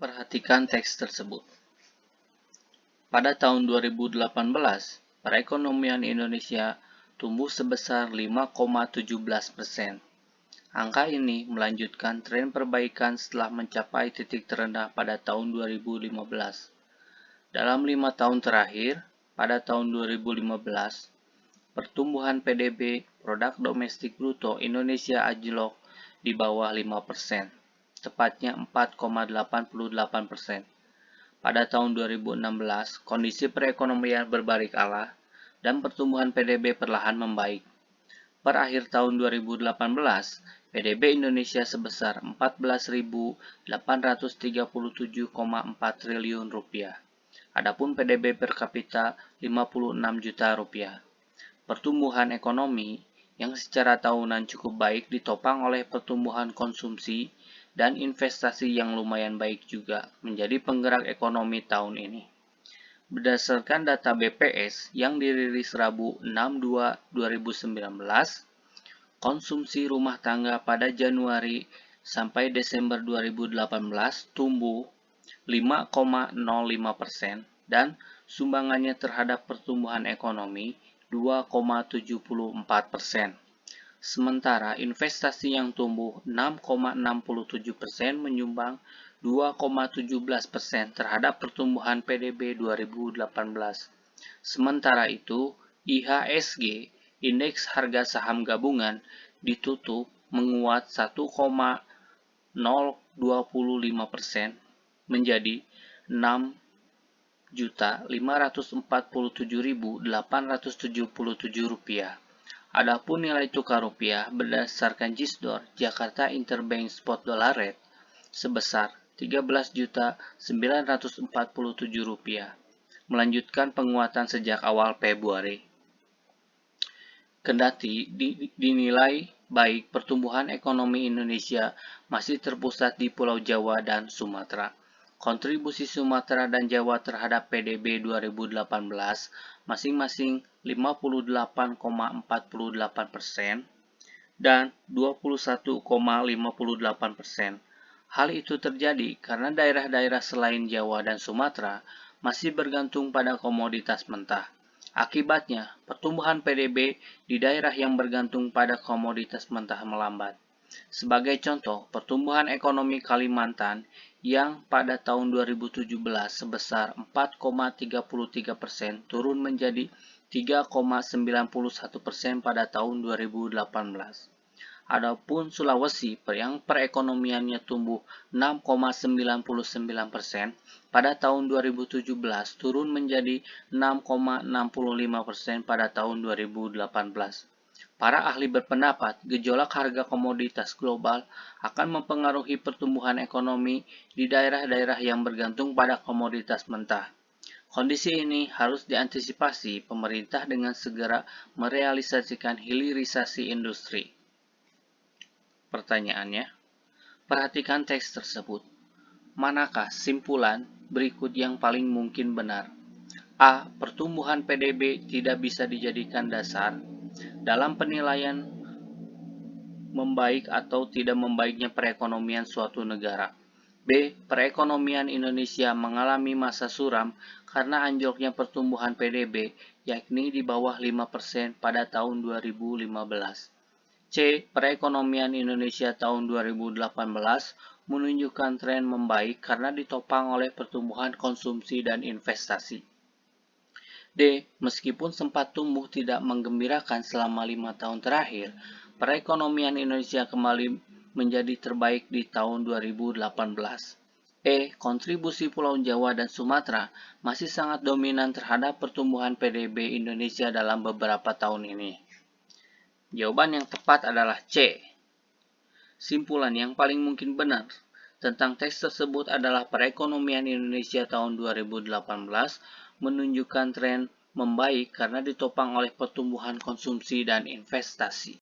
Perhatikan teks tersebut. Pada tahun 2018, perekonomian Indonesia tumbuh sebesar 5,17%. Angka ini melanjutkan tren perbaikan setelah mencapai titik terendah pada tahun 2015. Dalam 5 tahun terakhir, pada tahun 2015, pertumbuhan PDB (Produk Domestik Bruto) Indonesia anjlok di bawah 5%, tepatnya 4,88%. Pada tahun 2016, kondisi perekonomian berbalik arah dan pertumbuhan PDB perlahan membaik. Per akhir tahun 2018, PDB Indonesia sebesar 14.837,4 triliun rupiah. Adapun PDB per kapita 56 juta rupiah. Pertumbuhan ekonomi yang secara tahunan cukup baik ditopang oleh pertumbuhan konsumsi dan investasi yang lumayan baik juga menjadi penggerak ekonomi tahun ini. Berdasarkan data BPS yang dirilis Rabu 6/2/2019, konsumsi rumah tangga pada Januari sampai Desember 2018 tumbuh 5,05% dan sumbangannya terhadap pertumbuhan ekonomi 2,74%. Sementara investasi yang tumbuh 6,67% menyumbang 2,17% terhadap pertumbuhan PDB 2018. Sementara itu, IHSG, Indeks Harga Saham Gabungan, ditutup menguat 1,025% menjadi 6.547.877 rupiah. Adapun nilai tukar rupiah berdasarkan JISDOR Jakarta Interbank Spot Dollar Rate sebesar 13.947 rupiah, melanjutkan penguatan sejak awal Februari. Kendati dinilai baik, pertumbuhan ekonomi Indonesia masih terpusat di Pulau Jawa dan Sumatera. Kontribusi Sumatera dan Jawa terhadap PDB 2018 masing-masing 58,48% dan 21,58%. Hal itu terjadi karena daerah-daerah selain Jawa dan Sumatera masih bergantung pada komoditas mentah. Akibatnya, pertumbuhan PDB di daerah yang bergantung pada komoditas mentah melambat. Sebagai contoh, pertumbuhan ekonomi Kalimantan yang pada tahun 2017 sebesar 4,33% turun menjadi 3,91% pada tahun 2018. Adapun Sulawesi yang perekonomiannya tumbuh 6,99% pada tahun 2017 turun menjadi 6,65% pada tahun 2018. Para ahli berpendapat gejolak harga komoditas global akan mempengaruhi pertumbuhan ekonomi di daerah-daerah yang bergantung pada komoditas mentah. Kondisi ini harus diantisipasi pemerintah dengan segera merealisasikan hilirisasi industri. Pertanyaannya, perhatikan teks tersebut. Manakah simpulan berikut yang paling mungkin benar? A. Pertumbuhan PDB tidak bisa dijadikan dasar dalam penilaian membaik atau tidak membaiknya perekonomian suatu negara. B. Perekonomian Indonesia mengalami masa suram karena anjloknya pertumbuhan PDB, yakni di bawah 5% pada tahun 2015. C. Perekonomian Indonesia tahun 2018 menunjukkan tren membaik karena ditopang oleh pertumbuhan konsumsi dan investasi. D. Meskipun sempat tumbuh tidak menggembirakan selama 5 tahun terakhir, perekonomian Indonesia kembali menjadi terbaik di tahun 2018. E. Kontribusi Pulau Jawa dan Sumatera masih sangat dominan terhadap pertumbuhan PDB Indonesia dalam beberapa tahun ini. Jawaban yang tepat adalah C. Simpulan yang paling mungkin benar tentang teks tersebut adalah perekonomian Indonesia tahun 2018 menunjukkan tren membaik karena ditopang oleh pertumbuhan konsumsi dan investasi.